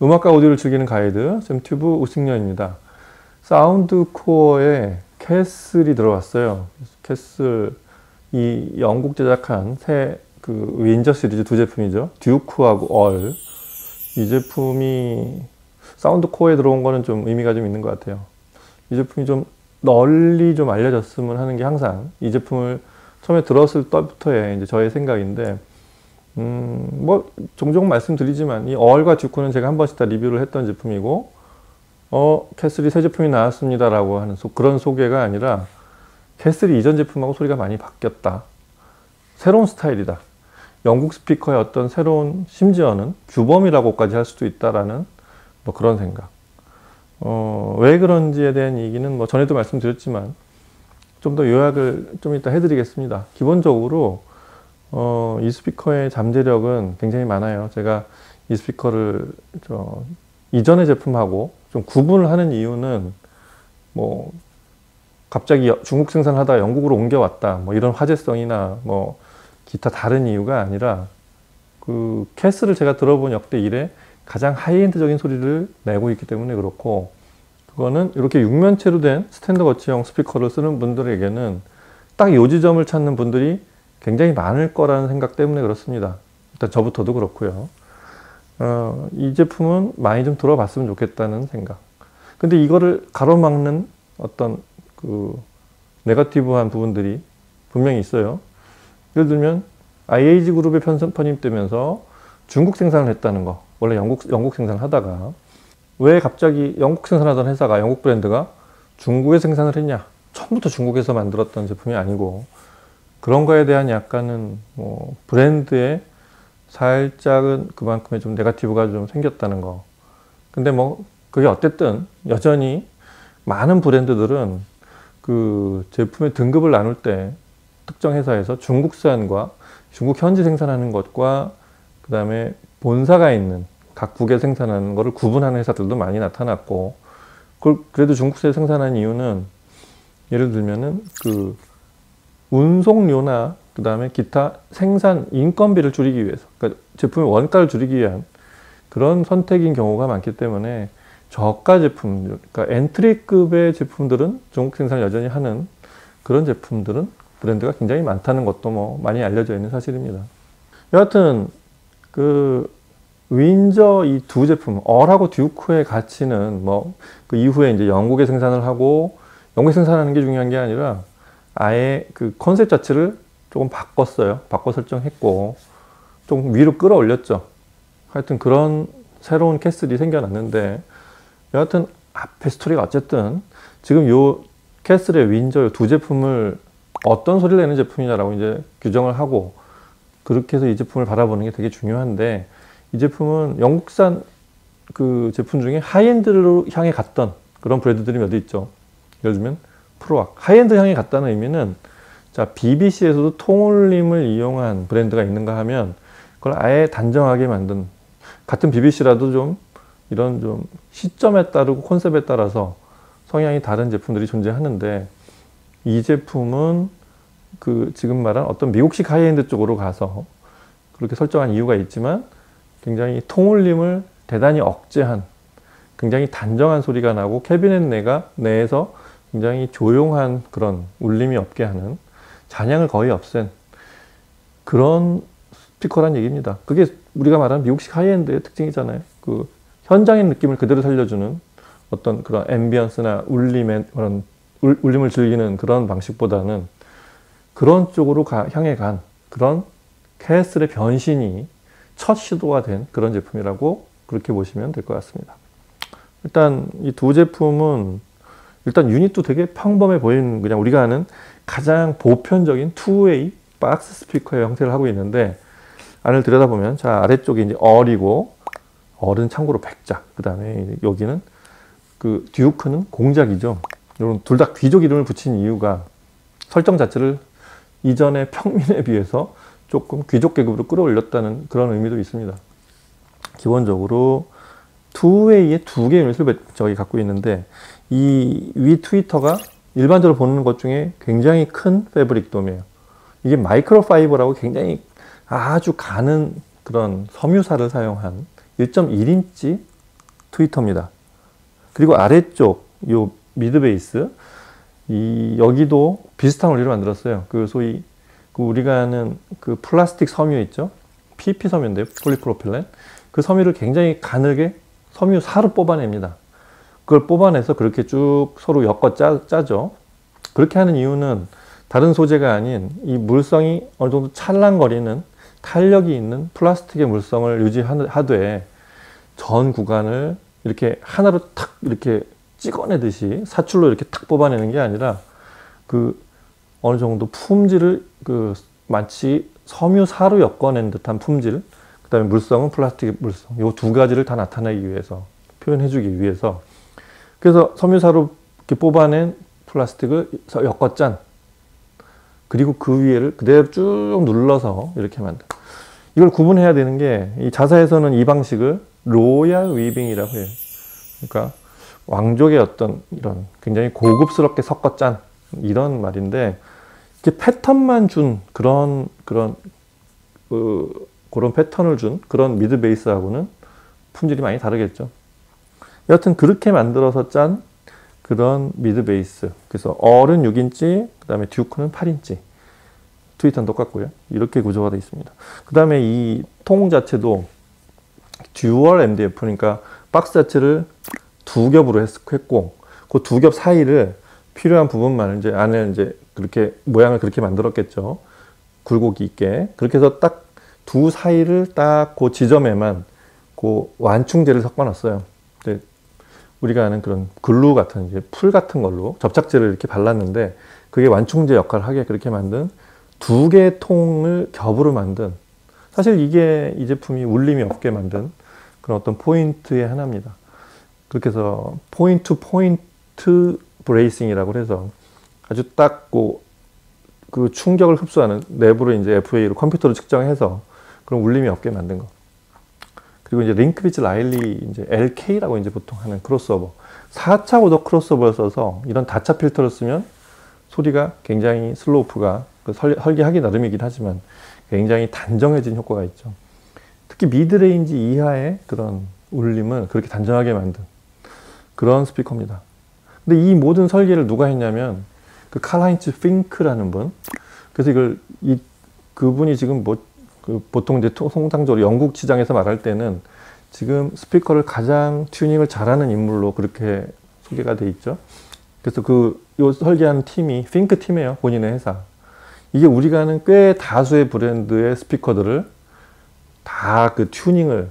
음악과 오디오를 즐기는 가이드 잼튜브 우승년입니다. 사운드 코어에 캐슬이 들어왔어요. 캐슬, 이 영국 제작한 새 윈저 시리즈 두 제품이죠. 듀크하고 얼. 이 제품이 사운드 코어에 들어온 거는 좀 의미가 좀 있는 것 같아요. 이 제품이 좀 널리 좀 알려졌으면 하는 게 항상 이 제품을 처음에 들었을 때부터의 이제 저의 생각인데, 뭐 종종 말씀드리지만 이 얼과 듀크는 제가 한 번씩 다 리뷰를 했던 제품이고, 캐슬이 새 제품이 나왔습니다 라고 하는 그런 소개가 아니라, 캐슬이 이전 제품하고 소리가 많이 바뀌었다, 새로운 스타일이다, 영국 스피커의 어떤 새로운, 심지어는 규범이라고까지 할 수도 있다라는 뭐 그런 생각. 왜 그런지에 대한 얘기는 뭐 전에도 말씀드렸지만 좀 더 요약을 좀 이따 해드리겠습니다. 기본적으로 이 스피커의 잠재력은 굉장히 많아요. 제가 이 스피커를 이전의 제품하고 좀 구분을 하는 이유는, 뭐 갑자기 중국 생산하다가 영국으로 옮겨왔다, 뭐 이런 화제성이나 뭐 기타 다른 이유가 아니라, 그 캐슬을 제가 들어본 역대 이래 가장 하이엔드적인 소리를 내고 있기 때문에 그렇고, 그거는 이렇게 육면체로 된 스탠드 거치형 스피커를 쓰는 분들에게는 딱 요 지점을 찾는 분들이 굉장히 많을 거라는 생각 때문에 그렇습니다. 일단 저부터도 그렇고요. 이 제품은 많이 좀 들어봤으면 좋겠다는 생각. 근데 이거를 가로막는 어떤 네거티브한 부분들이 분명히 있어요. 예를 들면 IAG 그룹에 편입되면서 중국 생산을 했다는 거. 원래 영국 생산을 하다가 왜 갑자기 영국 생산하던 회사가, 영국 브랜드가 중국에 생산을 했냐? 처음부터 중국에서 만들었던 제품이 아니고, 그런 거에 대한 약간은 뭐 브랜드에 살짝은 그만큼의 좀 네거티브가 좀 생겼다는 거. 근데 뭐 그게 어쨌든 여전히 많은 브랜드들은 그 제품의 등급을 나눌 때 특정 회사에서 중국산과 중국 현지 생산하는 것과 그 다음에 본사가 있는 각국에 생산하는 것을 구분하는 회사들도 많이 나타났고, 그래도 중국에서 생산하는 이유는 예를 들면은 그 운송료나 그 다음에 기타 생산 인건비를 줄이기 위해서, 그러니까 제품의 원가를 줄이기 위한 그런 선택인 경우가 많기 때문에, 저가 제품, 그러니까 엔트리급의 제품들은 중국 생산을 여전히 하는 그런 제품들은 브랜드가 굉장히 많다는 것도 뭐 많이 알려져 있는 사실입니다. 여하튼 윈저 이 두 제품, 얼하고 듀크의 가치는 뭐 그 이후에 이제 영국에 생산을 하고, 영국에 생산하는 게 중요한 게 아니라 아예 그 컨셉 자체를 조금 바꿨어요. 바꿔 설정했고 좀 위로 끌어올렸죠. 하여튼 그런 새로운 캐슬이 생겨났는데, 여하튼 앞에 스토리가 어쨌든 지금 요 캐슬의 윈저 두 제품을 어떤 소리를 내는 제품이냐라고 이제 규정을 하고, 그렇게 해서 이 제품을 바라보는 게 되게 중요한데, 이 제품은 영국산 그 제품 중에 하이엔드로 향해 갔던 그런 브랜드들이 몇 있죠. 예를 들면 프로악. 하이엔드 향해 갔다는 의미는, 자, BBC에서도 통울림을 이용한 브랜드가 있는가 하면 그걸 아예 단정하게 만든, 같은 BBC라도 좀 이런 좀 시점에 따르고 콘셉트에 따라서 성향이 다른 제품들이 존재하는데, 이 제품은 그 지금 말한 어떤 미국식 하이엔드 쪽으로 가서 그렇게 설정한 이유가 있지만, 굉장히 통울림을 대단히 억제한, 굉장히 단정한 소리가 나고 캐비넷 내에서 굉장히 조용한 그런 울림이 없게 하는, 잔향을 거의 없앤 그런 스피커란 얘기입니다. 그게 우리가 말하는 미국식 하이엔드의 특징이잖아요. 그 현장의 느낌을 그대로 살려주는 어떤 그런 앰비언스나 그런 울림을 즐기는 그런 방식보다는 그런 쪽으로 향해 간 그런 캐슬의 변신이 첫 시도가 된 그런 제품이라고 그렇게 보시면 될 것 같습니다. 일단 이 두 제품은 일단 유닛도 되게 평범해 보이는, 그냥 우리가 아는 가장 보편적인 투웨이 박스 스피커의 형태를 하고 있는데, 안을 들여다보면, 자, 아래쪽이 이제 얼이고, 얼은 참고로 백작, 그 다음에 여기는 그 듀크는 공작이죠. 이런 둘 다 귀족 이름을 붙인 이유가 설정 자체를 이전의 평민에 비해서 조금 귀족 계급으로 끌어올렸다는 그런 의미도 있습니다. 기본적으로 투웨이의 두 개의 유닛을 저기 갖고 있는데, 이 위 트위터가 일반적으로 보는 것 중에 굉장히 큰 패브릭 돔이에요. 이게 마이크로파이버라고 굉장히 아주 가는 그런 섬유사를 사용한 1.1인치 트위터입니다. 그리고 아래쪽 요 미드 베이스 여기도 비슷한 원리를 만들었어요. 그 소위 그 우리가 아는 그 플라스틱 섬유 있죠? PP 섬유인데요. 폴리프로필렌. 그 섬유를 굉장히 가늘게 섬유사로 뽑아냅니다. 그걸 뽑아내서 그렇게 쭉 서로 엮어 짜죠. 그렇게 하는 이유는 다른 소재가 아닌 이 물성이 어느 정도 찰랑거리는 탄력이 있는 플라스틱의 물성을 유지하되 전 구간을 이렇게 하나로 탁 이렇게 찍어내듯이 사출로 이렇게 탁 뽑아내는 게 아니라 그 어느 정도 품질을 그 마치 섬유사로 엮어낸 듯한 품질, 그 다음에 물성은 플라스틱의 물성, 이 두 가지를 다 나타내기 위해서, 표현해주기 위해서, 그래서 섬유사로 이렇게 뽑아낸 플라스틱을 엮어짠, 그리고 그 위에를 그대로 쭉 눌러서 이렇게 만든. 이걸 구분해야 되는 게, 이 자사에서는 이 방식을 로얄 위빙이라고 해요. 그러니까 왕족의 어떤 이런 굉장히 고급스럽게 섞어짠 이런 말인데, 이렇게 패턴만 준 그런 패턴을 준 그런 미드 베이스하고는 품질이 많이 다르겠죠. 여하튼 그렇게 만들어서 짠 그런 미드 베이스. 그래서 얼은 6인치, 그 다음에 듀크는 8인치. 트위터는 똑같고요. 이렇게 구조가 되어 있습니다. 그 다음에 이 통 자체도 듀얼 MDF, 그러니까 박스 자체를 두 겹으로 했고, 그 두 겹 사이를 필요한 부분만 이제 안에 이제 그렇게 모양을 그렇게 만들었겠죠. 굴곡이 있게. 그렇게 해서 딱 두 사이를 딱 그 지점에만 그 완충제를 섞어 놨어요. 우리가 아는 그런 글루 같은 이제 풀 같은 걸로 접착제를 이렇게 발랐는데 그게 완충제 역할을 하게 그렇게 만든 두 개의 통을 겹으로 만든, 사실 이게 이 제품이 울림이 없게 만든 그런 어떤 포인트의 하나입니다. 그렇게 해서 포인트 브레이싱이라고 해서 아주 딱 그 충격을 흡수하는, 내부로 이제 FA로 컴퓨터로 측정해서 그런 울림이 없게 만든 거. 그리고 이제 링크비츠 라일리 이제 LK라고 이제 보통 하는 크로스오버, 4차 오더 크로스오버를 써서 이런 다차 필터를 쓰면 소리가 굉장히 슬로우프가 설계하기 나름이긴 하지만 굉장히 단정해진 효과가 있죠. 특히 미드레인지 이하의 그런 울림을 그렇게 단정하게 만든 그런 스피커입니다. 근데 이 모든 설계를 누가 했냐면 그 칼하인츠 핑크라는 분. 그래서 그분이 지금 보통 이제 통상적으로 영국 시장에서 말할 때는 지금 스피커를 가장 튜닝을 잘하는 인물로 그렇게 소개가 돼 있죠. 그래서 요 설계하는 팀이 핑크 팀이에요. 본인의 회사. 이게 우리가 아는 꽤 다수의 브랜드의 스피커들을 다 그 튜닝을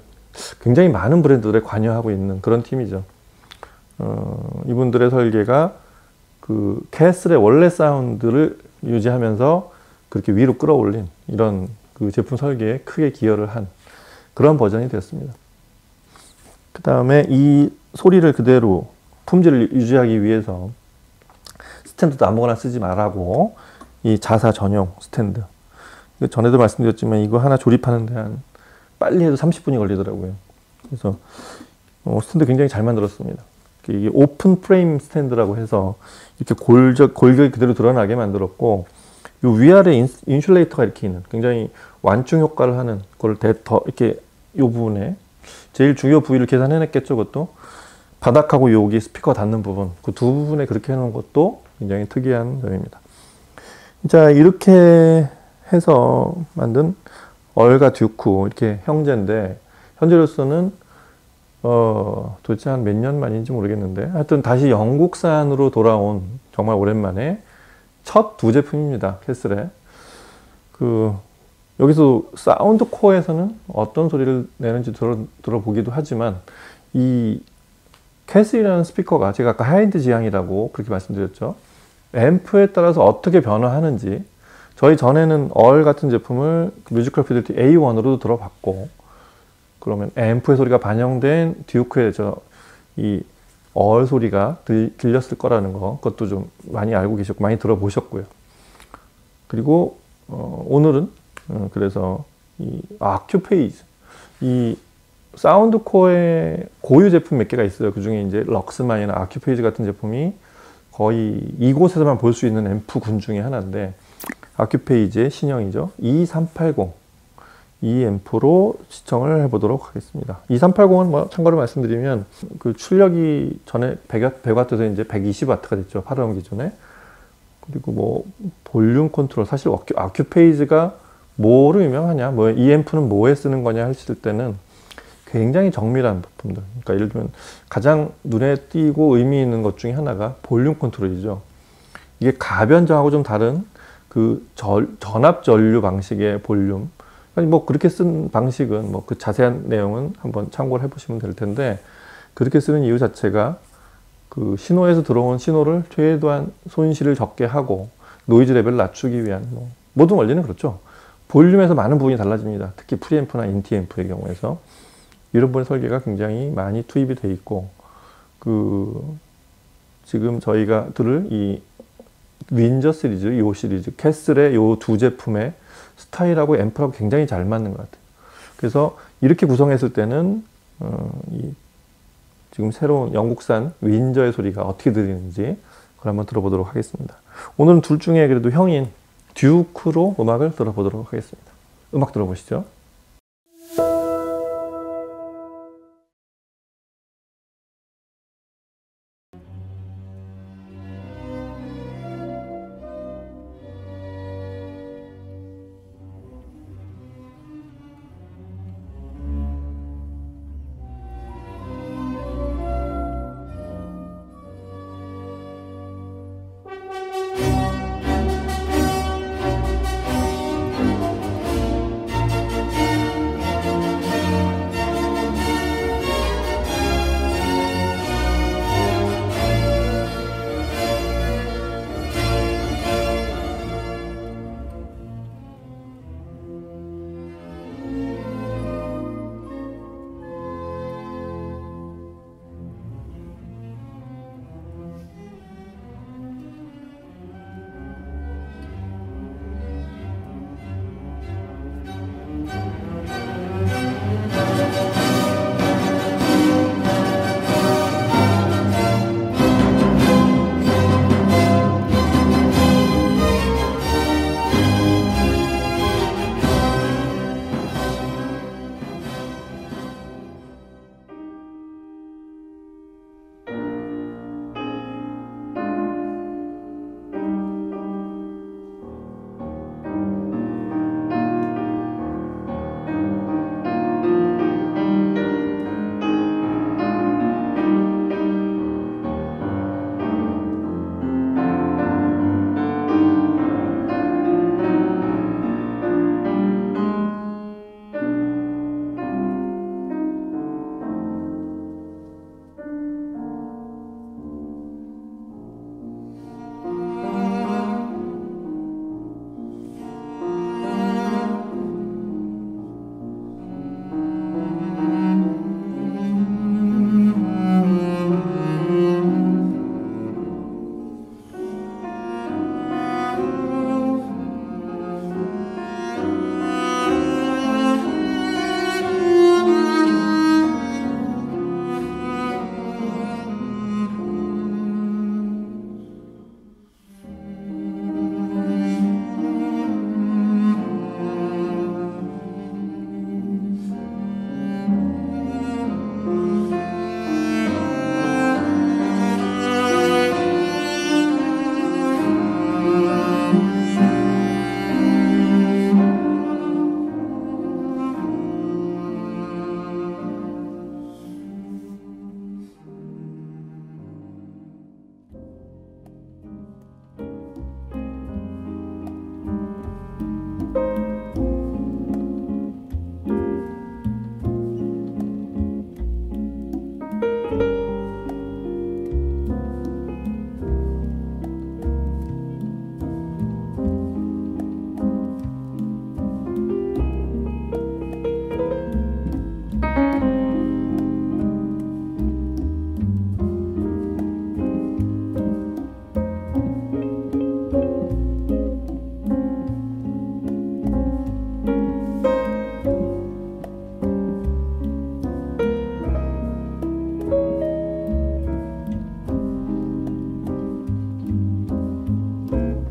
굉장히 많은 브랜드들에 관여하고 있는 그런 팀이죠. 이분들의 설계가 그 캐슬의 원래 사운드를 유지하면서 그렇게 위로 끌어올린 이런 그 제품 설계에 크게 기여를 한 그런 버전이 되었습니다. 그 다음에 이 소리를 그대로 품질을 유지하기 위해서 스탠드도 아무거나 쓰지 말라고 이 자사 전용 스탠드. 전에도 말씀드렸지만 이거 하나 조립하는데 한 빨리 해도 30분이 걸리더라고요. 그래서 스탠드 굉장히 잘 만들었습니다. 이게 오픈 프레임 스탠드라고 해서 이렇게 골격이 그대로 드러나게 만들었고, 이 위아래 인슐레이터가 이렇게 있는 굉장히 완충 효과를 하는 그걸 더 이렇게 이 부분에 제일 중요 부위를 계산해냈겠죠. 그것도 바닥하고 여기 스피커 닿는 부분, 그 두 부분에 그렇게 해놓은 것도 굉장히 특이한 점입니다. 자, 이렇게 해서 만든 얼과 듀크 이렇게 형제인데, 현재로서는 도대체 한 몇 년 만인지 모르겠는데 하여튼 다시 영국산으로 돌아온 정말 오랜만에 첫 두 제품입니다. 캐슬의. 여기서 사운드 코어에서는 어떤 소리를 내는지 들어보기도 하지만, 이 캐슬이라는 스피커가 제가 아까 하이엔드 지향이라고 그렇게 말씀드렸죠. 앰프에 따라서 어떻게 변화하는지, 저희 전에는 얼 같은 제품을 뮤지컬 피델리티 A1으로도 들어봤고, 그러면 앰프의 소리가 반영된 듀크의 이 얼 소리가 들렸을 거라는 거, 그것도 좀 많이 알고 계셨고 많이 들어보셨고요. 그리고 오늘은 그래서 이 아큐페이즈, 이 사운드 코어의 고유 제품 몇 개가 있어요. 그 중에 이제 럭스만이나 아큐페이즈 같은 제품이 거의 이곳에서만 볼 수 있는 앰프 군 중에 하나인데, 아큐페이즈의 신형이죠. E380. 이 앰프로 시청을 해보도록 하겠습니다. 2380은 뭐 참고로 말씀드리면 그 출력이 전에 100W에서 이제 120W가 됐죠. 8음 기준에. 그리고 뭐 볼륨 컨트롤, 사실 아큐페이즈가 뭐로 유명하냐, 뭐 이 앰프는 뭐에 쓰는 거냐 하실 때는 굉장히 정밀한 부품들, 그러니까 예를 들면 가장 눈에 띄고 의미 있는 것 중에 하나가 볼륨 컨트롤이죠. 이게 가변정하고 좀 다른 그 전압 전류 방식의 볼륨, 뭐 그렇게 쓴 방식은 뭐 그 자세한 내용은 한번 참고를 해보시면 될 텐데, 그렇게 쓰는 이유 자체가 그 신호에서 들어온 신호를 최대한 손실을 적게 하고 노이즈 레벨을 낮추기 위한 뭐 모든 원리는 그렇죠. 볼륨에서 많은 부분이 달라집니다. 특히 프리앰프나 인티앰프의 경우에서 이런 부분 설계가 굉장히 많이 투입이 돼 있고, 그 지금 저희가 들을 이 윈저 시리즈, 이 시리즈 캐슬의 이 두 제품의 스타일하고 앰프하고 굉장히 잘 맞는 것 같아요. 그래서 이렇게 구성했을 때는 이 지금 새로운 영국산 윈저의 소리가 어떻게 들리는지 그걸 한번 들어보도록 하겠습니다. 오늘은 둘 중에 그래도 형인 듀크로 음악을 들어보도록 하겠습니다. 음악 들어보시죠.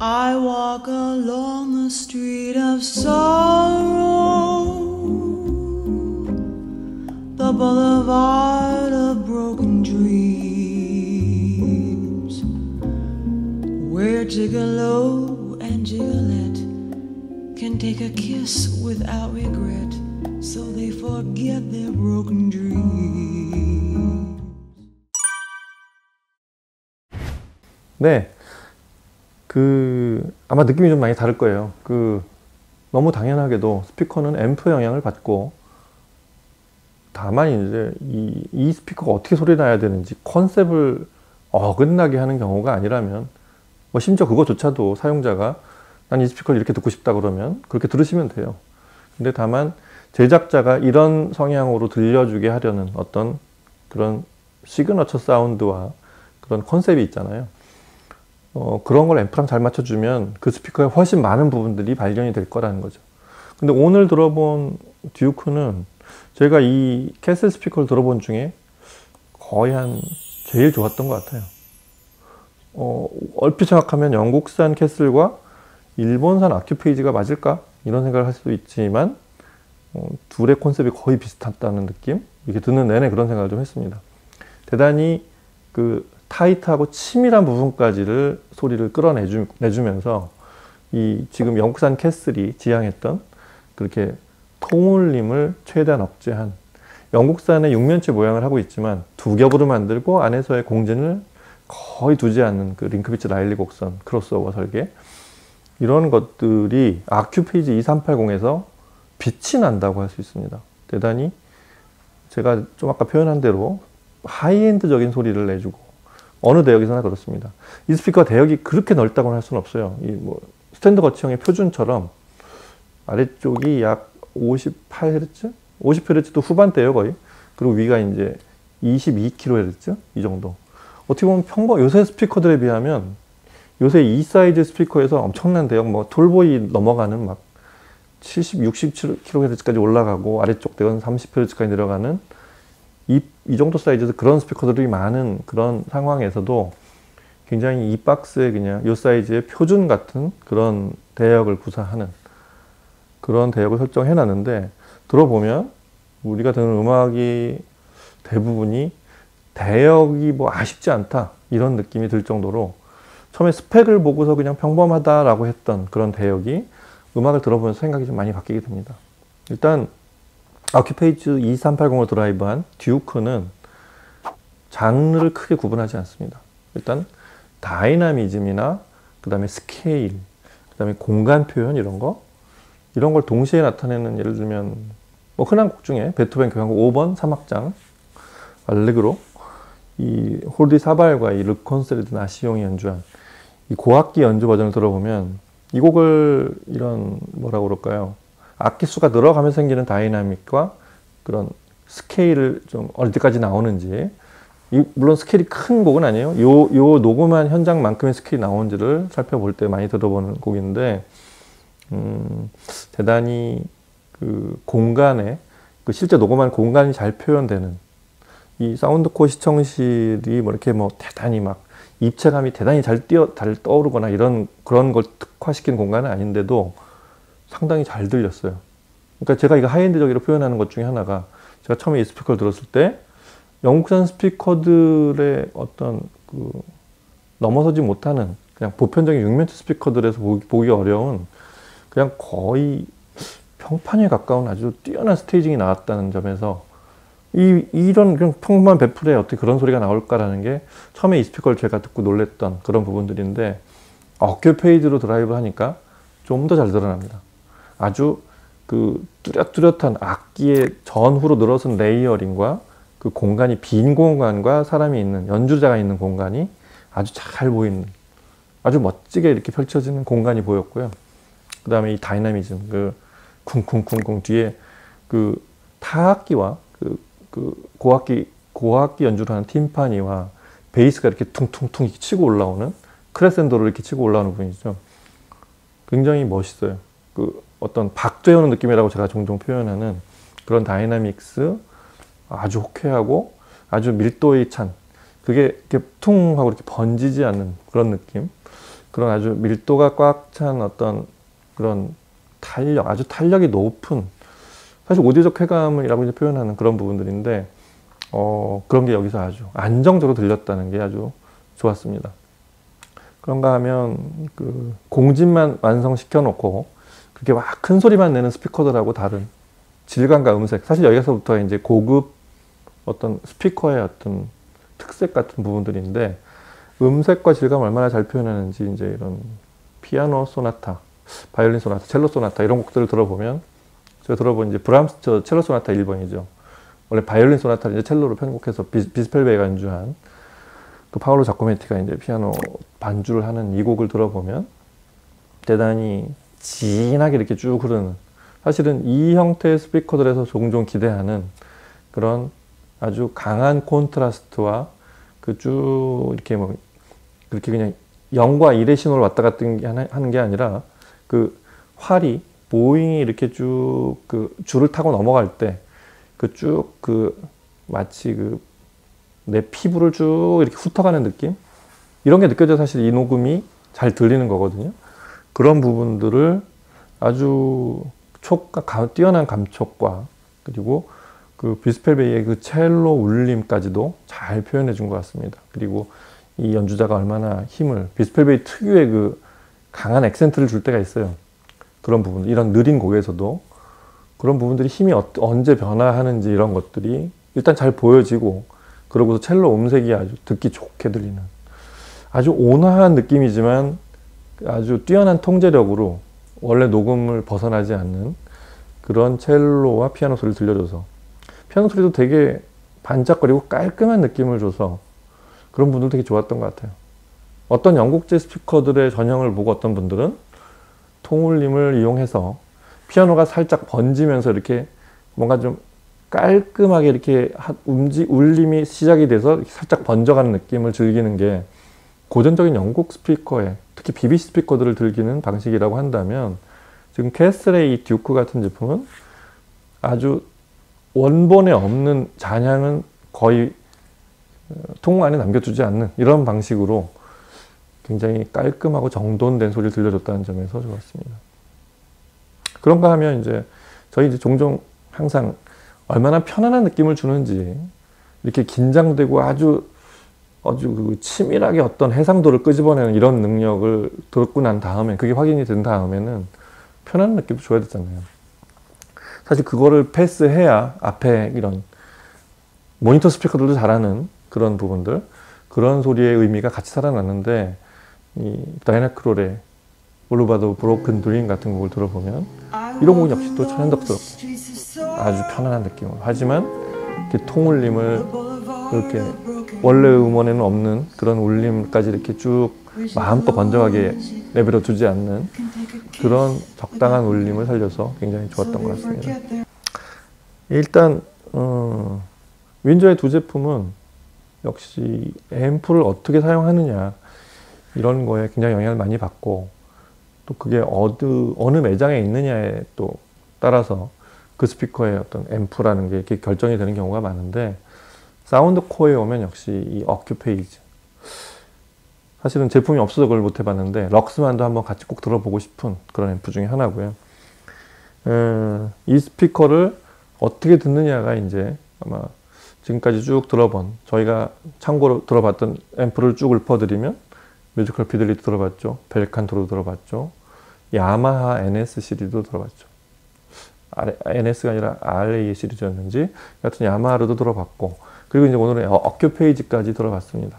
I walk along the street of sorrow, boulevard of broken dreams, where Gigolo and Gigolette can take a kiss without regret, so they forget their broken dreams. 네, 아마 느낌이 좀 많이 다를 거예요. 너무 당연하게도 스피커는 앰프 영향을 받고, 다만 이제 이 스피커가 어떻게 소리 나야 되는지 컨셉을 어긋나게 하는 경우가 아니라면, 뭐 심지어 그거조차도 사용자가 난 이 스피커를 이렇게 듣고 싶다 그러면 그렇게 들으시면 돼요. 근데 다만 제작자가 이런 성향으로 들려주게 하려는 어떤 그런 시그너처 사운드와 그런 컨셉이 있잖아요. 그런 걸 앰프랑 잘 맞춰주면 그 스피커의 훨씬 많은 부분들이 발견이 될 거라는 거죠. 근데 오늘 들어본 듀크는 제가 이 캐슬 스피커를 들어본 중에 거의 제일 좋았던 것 같아요. 얼핏 생각하면 영국산 캐슬과 일본산 아큐페이지가 맞을까? 이런 생각을 할 수도 있지만, 둘의 컨셉이 거의 비슷하다는 느낌? 이렇게 듣는 내내 그런 생각을 좀 했습니다. 대단히 타이트하고 치밀한 부분까지를 소리를 끌어내주면서 지금 영국산 캐슬이 지향했던 그렇게 통울림을 최대한 억제한, 영국산의 육면체 모양을 하고 있지만 두 겹으로 만들고 안에서의 공진을 거의 두지 않는 그 링크비츠 라일리 곡선 크로스오버 설계, 이런 것들이 아큐페이지 2380에서 빛이 난다고 할 수 있습니다. 대단히 제가 좀 아까 표현한 대로 하이엔드적인 소리를 내주고, 어느 대역에서나 그렇습니다. 이 스피커 대역이 그렇게 넓다고는 할 수는 없어요. 스탠드 거치형의 표준처럼 아래쪽이 약 58Hz? 50Hz도 후반대예요, 거의. 그리고 위가 이제 22kHz? 이 정도. 어떻게 보면 요새 스피커들에 비하면, 요새 이 사이즈 스피커에서 엄청난 대역, 톨보이 넘어가는 70, 60kHz까지 올라가고, 아래쪽 대역은 30Hz까지 내려가는 이 정도 사이즈에서 그런 스피커들이 많은 그런 상황에서도 굉장히 이 박스에 그냥 이 사이즈의 표준 같은 그런 대역을 구사하는 그런 대역을 설정해 놨는데, 들어보면 우리가 듣는 음악이 대부분이 대역이 아쉽지 않다 이런 느낌이 들 정도로, 처음에 스펙을 보고서 그냥 평범하다라고 했던 그런 대역이 음악을 들어보면서 생각이 좀 많이 바뀌게 됩니다. 일단 아큐페이지 2380을 드라이브한 듀크는 장르를 크게 구분하지 않습니다. 일단 다이나미즘이나 그 다음에 스케일, 그 다음에 공간 표현 이런 걸 동시에 나타내는, 예를 들면 흔한 곡 중에 베토벤 교향곡 5번 3악장 알레그로, 이 홀디 사발과 이 르콘세르드 나시용이 연주한 이 고악기 연주 버전을 들어보면, 이 곡을 뭐라고 그럴까요? 악기 수가 늘어가면서 생기는 다이나믹과 그런 스케일을 좀 어디까지 나오는지, 물론 스케일이 큰 곡은 아니에요. 요 녹음한 현장만큼의 스케일이 나오는지를 살펴볼 때 많이 들어보는 곡인데, 대단히 공간에, 실제 녹음한 공간이 잘 표현되는, 이 사운드코 시청실이 이렇게 대단히 입체감이 대단히 잘 떠오르거나 그런 걸 특화시킨 공간은 아닌데도 상당히 잘 들렸어요. 그러니까 제가 이거 하이엔드적으로 표현하는 것 중에 하나가, 제가 처음에 이 스피커를 들었을 때 영국산 스피커들의 어떤 넘어서지 못하는 그냥 보편적인 육면체 스피커들에서 보기 어려운, 그냥 거의 평판에 가까운 아주 뛰어난 스테이징이 나왔다는 점에서, 이런 그냥 평범한 베풀에 어떻게 그런 소리가 나올까라는 게 처음에 이 스피커를 제가 듣고 놀랬던 그런 부분들인데, 어큐페이지로 드라이브 하니까 좀 더 잘 드러납니다. 아주 뚜렷뚜렷한 악기의 전후로 늘어선 레이어링과 그 공간이, 빈 공간과 사람이 있는, 연주자가 있는 공간이 아주 잘 보이는, 아주 멋지게 이렇게 펼쳐지는 공간이 보였고요. 그 다음에 이 다이나미즘, 쿵쿵쿵쿵 뒤에 타악기와 고악기 연주를 하는 팀파니와 베이스가 이렇게 퉁퉁퉁 치고 올라오는, 크레센도로 이렇게 치고 올라오는 부분이죠. 굉장히 멋있어요. 어떤 박되어오는 느낌이라고 제가 종종 표현하는 그런 다이나믹스, 아주 호쾌하고 아주 밀도의 찬, 그게 이렇게 퉁 하고 이렇게 번지지 않는 그런 느낌, 그런 아주 밀도가 꽉 찬 어떤 그런 탄력, 아주 탄력이 높은, 사실 오디오적 쾌감이라고 이제 표현하는 그런 부분들인데 그런 게 여기서 아주 안정적으로 들렸다는 게 아주 좋았습니다. 그런가 하면 그 공진만 완성시켜 놓고 그렇게 막 큰 소리만 내는 스피커들하고 다른 질감과 음색, 사실 여기서부터 이제 고급 어떤 스피커의 어떤 특색 같은 부분들인데, 음색과 질감을 얼마나 잘 표현하는지 이제 이런 피아노 소나타, 바이올린 소나타, 첼로 소나타 이런 곡들을 들어보면, 제가 들어본 이제 브람스 첼로 소나타 1번이죠. 원래 바이올린 소나타를 이제 첼로로 편곡해서 비스펠베이가 연주한 그 파올로 자코메티가 이제 피아노 반주를 하는 이 곡을 들어보면 대단히 진하게 이렇게 쭉 흐르는, 사실은 이 형태의 스피커들에서 종종 기대하는 그런 아주 강한 콘트라스트와 그 쭉 이렇게 뭐 그렇게 그냥 0과 1의 신호를 왔다 갔다 하는 게 아니라 그 활이 보잉이 이렇게 쭉 그 줄을 타고 넘어갈 때 그 쭉 그 마치 그 내 피부를 쭉 이렇게 훑어가는 느낌, 이런 게 느껴져 사실 이 녹음이 잘 들리는 거거든요. 그런 부분들을 아주 뛰어난 감촉과 그리고 그 비스펠베이의 그 첼로 울림까지도 잘 표현해 준 것 같습니다. 그리고 이 연주자가 얼마나 힘을, 비스펠베이 특유의 그 강한 액센트를 줄 때가 있어요. 그런 부분, 이런 느린 곡에서도 그런 부분들이 힘이 언제 변화하는지 이런 것들이 일단 잘 보여지고, 그러고서 첼로 음색이 아주 듣기 좋게 들리는, 아주 온화한 느낌이지만 아주 뛰어난 통제력으로 원래 녹음을 벗어나지 않는 그런 첼로와 피아노 소리를 들려줘서, 피아노 소리도 되게 반짝거리고 깔끔한 느낌을 줘서 그런 분들 되게 좋았던 것 같아요. 어떤 영국제 스피커들의 전형을 보고 어떤 분들은 통울림을 이용해서 피아노가 살짝 번지면서 이렇게 뭔가 좀 깔끔하게 이렇게 울림이 시작이 돼서 살짝 번져가는 느낌을 즐기는 게 고전적인 영국 스피커의, 특히 BBC 스피커들을 즐기는 방식이라고 한다면, 지금 캐슬의 이 듀크 같은 제품은 아주 원본에 없는 잔향은 거의 통 안에 남겨두지 않는 이런 방식으로 굉장히 깔끔하고 정돈된 소리를 들려줬다는 점에서 좋았습니다. 그런가 하면 이제 저희 이제 종종 항상 얼마나 편안한 느낌을 주는지, 이렇게 긴장되고 아주 그 치밀하게 어떤 해상도를 끄집어내는 이런 능력을 듣고 난 다음에, 그게 확인이 된 다음에는 편안한 느낌도 줘야 되잖아요. 사실 그거를 패스해야 앞에 이런 모니터 스피커들도 잘하는 그런 부분들, 그런 소리의 의미가 같이 살아났는데, 이 다이나 크롤의 볼루바드 브로큰 드림 같은 곡을 들어보면 이런 곡은 역시 또 천연덕스럽고 아주 편안한 느낌으로, 하지만 이렇게 통울림을 이렇게 원래 음원에는 없는 그런 울림까지 이렇게 쭉 마음껏 번져가게 내버려 두지 않는 그런 적당한 울림을 살려서 굉장히 좋았던 것 같습니다. 일단 윈저의 두 제품은 역시 앰프를 어떻게 사용하느냐 이런 거에 굉장히 영향을 많이 받고, 또 그게 어느 매장에 있느냐에 또 따라서 그 스피커의 어떤 앰프라는 게 이렇게 결정이 되는 경우가 많은데, 사운드 코어에 오면 역시 이 어큐페이지, 사실은 제품이 없어서 그걸 못 해봤는데 럭스만도 한번 같이 꼭 들어보고 싶은 그런 앰프 중에 하나고요. 이 스피커를 어떻게 듣느냐가 이제 아마 지금까지 쭉 들어본, 저희가 참고로 들어봤던 앰프를 쭉 읊어드리면 뮤지컬 피들리티 들어봤죠, 벨칸토로 들어봤죠, 야마하 NS 시리즈도 들어봤죠. NS가 아니라 RA 시리즈였는지 같은 야마하로도 들어봤고, 그리고 이제 오늘은 어큐페이지까지 들어봤습니다.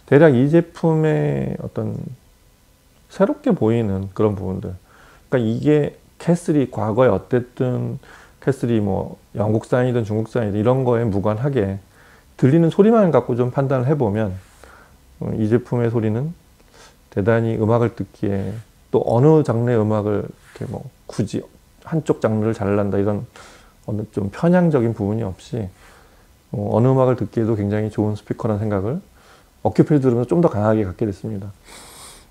대략 이 제품의 어떤 새롭게 보이는 그런 부분들, 그러니까 이게 캐슬이 과거에 어땠든, 캐슬이 뭐 영국산이든 중국산이든 이런 거에 무관하게 들리는 소리만 갖고 좀 판단을 해보면 이 제품의 소리는 대단히 음악을 듣기에, 또 어느 장르의 음악을 이렇게 뭐 굳이 한쪽 장르를 잘난다 이런 어느 좀 편향적인 부분이 없이 어느 음악을 듣기에도 굉장히 좋은 스피커라는 생각을 어큐페이지 들으면서 좀 더 강하게 갖게 됐습니다.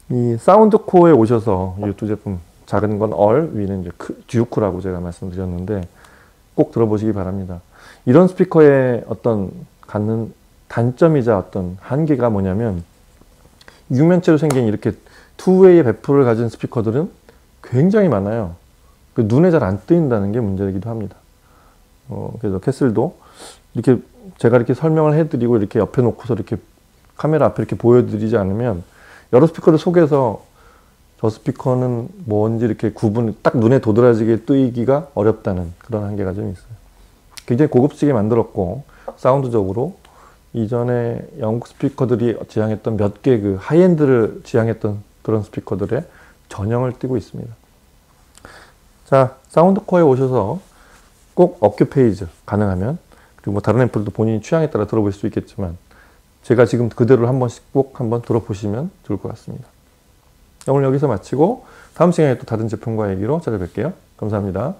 이 사운드 코어에 오셔서 이 두 제품, 작은 건 위는 이제 듀크라고 제가 말씀드렸는데 꼭 들어보시기 바랍니다. 이런 스피커의 어떤 갖는 단점이자 어떤 한계가 뭐냐면, 육면체로 생긴 이렇게 투웨이의 배프를 가진 스피커들은 굉장히 많아요. 그 눈에 잘 안 뜨인다는 게 문제이기도 합니다. 그래서 캐슬도 이렇게 제가 이렇게 설명을 해드리고 이렇게 옆에 놓고서 이렇게 카메라 앞에 이렇게 보여드리지 않으면 여러 스피커를 속에서 저 스피커는 뭔지 이렇게 딱 눈에 도드라지게 뜨이기가 어렵다는 그런 한계가 좀 있어요. 굉장히 고급지게 만들었고 사운드적으로 이전에 영국 스피커들이 지향했던 몇 개 그 하이엔드를 지향했던 그런 스피커들의 전형을 띠고 있습니다. 자, 사운드코어에 오셔서 꼭 어큐페이즈 가능하면, 그리고 뭐 다른 앰플도 본인이 취향에 따라 들어볼 수 있겠지만 제가 지금 그대로 한 번씩 꼭 한번 들어보시면 좋을 것 같습니다. 오늘 여기서 마치고 다음 시간에 또 다른 제품과 얘기로 찾아뵐게요. 감사합니다.